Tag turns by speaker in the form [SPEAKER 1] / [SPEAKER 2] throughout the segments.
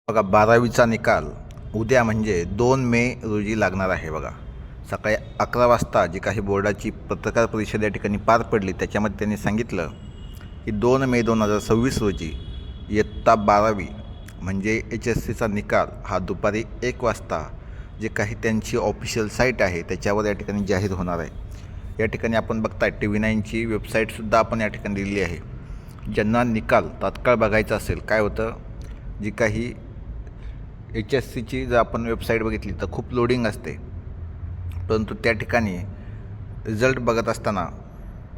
[SPEAKER 1] बघा 12वीचा निकाल उद्या म्हणजे 2 मे रोजी लागणार आहे. बघा सकाळी 11 वाजता जी काही बोर्डाची पत्रकार परिषद या ठिकाणी पार पडली त्याच्यामध्ये त्यांनी सांगितलं की 2 मे 2026 रोजी इयत्ता 12वी म्हणजे HSCचा निकाल हा दुपारी 1 वाजता जे काही त्यांची ऑफिशियल साईट आहे त्याच्यावर या ठिकाणी जाहीर होणार आहे. या ठिकाणी आपण बघताय TV9ची वेबसाईटसुद्धा आपण या ठिकाणी दिलेली आहे. ज्यांना निकाल तात्काळ बघायचा असेल काय होतं, जी काही HSCची जर आपण वेबसाईट बघितली तर खूप लोडिंग असते, परंतु त्या ठिकाणी रिझल्ट बघत असताना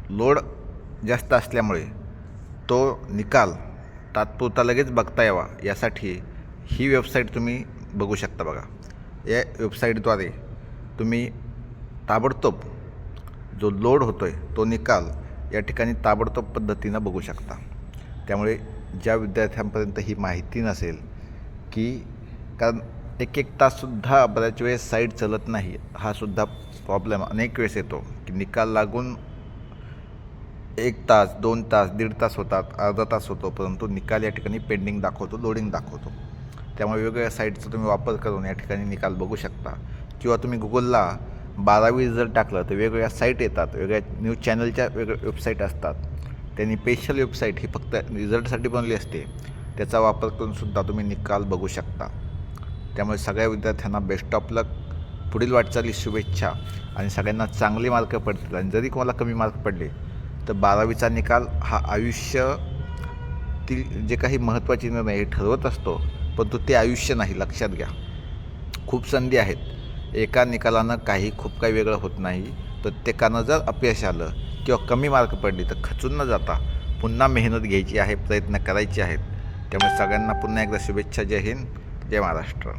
[SPEAKER 1] लोड जास्त असल्यामुळे तो निकाल तात्पुरता लगेच बघता यावा यासाठी ही वेबसाईट तुम्ही बघू शकता. बघा या वेबसाईटद्वारे तुम्ही ताबडतोब जो लोड होतो आहे तो निकाल या ठिकाणी ताबडतोब पद्धतीनं बघू शकता. त्यामुळे ज्या विद्यार्थ्यांपर्यंत ही माहिती नसेल की कारण एक ताससुद्धा बऱ्याच वेळेस साईट चालत नाही, हा सुद्धा प्रॉब्लेम अनेक वेळेस येतो की निकाल लागून 1 तास 2 तास 1.5 तास होतात, अर्धा तास होतो, परंतु निकाल या ठिकाणी पेंडिंग दाखवतो, लोडिंग दाखवतो. त्यामुळे वेगवेगळ्या साईटचा तुम्ही वापर करून या ठिकाणी निकाल बघू शकता. किंवा तुम्ही गुगलला 12वी रिझल्ट टाकलं तर वेगवेगळ्या साईट येतात, वेगळ्या न्यूज चॅनलच्या वेगळ्या वेबसाईट असतात. त्यांनी स्पेशल वेबसाईट ही फक्त रिझल्टसाठी बनवली असते, त्याचा वापर करूनसुद्धा तुम्ही निकाल बघू शकता. त्यामुळे सगळ्या विद्यार्थ्यांना बेस्ट ऑफ लक, पुढील वाटचाली शुभेच्छा आणि सगळ्यांना चांगले मार्क पडतील. आणि जरी कोणाला कमी मार्क पडले तर 12वीचा निकाल हा आयुष्यातील जे काही महत्त्वाचे निर्णय हे ठरवत असतो, परंतु ते आयुष्य नाही, लक्षात घ्या. खूप संधी आहेत, एका निकालानं खूप काही वेगळं होत नाही. प्रत्येकानं जर अपयश आलं किंवा कमी मार्क पडली तर खचून न जाता पुन्हा मेहनत घ्यायची आहे, प्रयत्न करायचे आहेत. त्यामुळे सगळ्यांना पुन्हा एकदा शुभेच्छा. जय हिंद, जय महाराष्ट्र.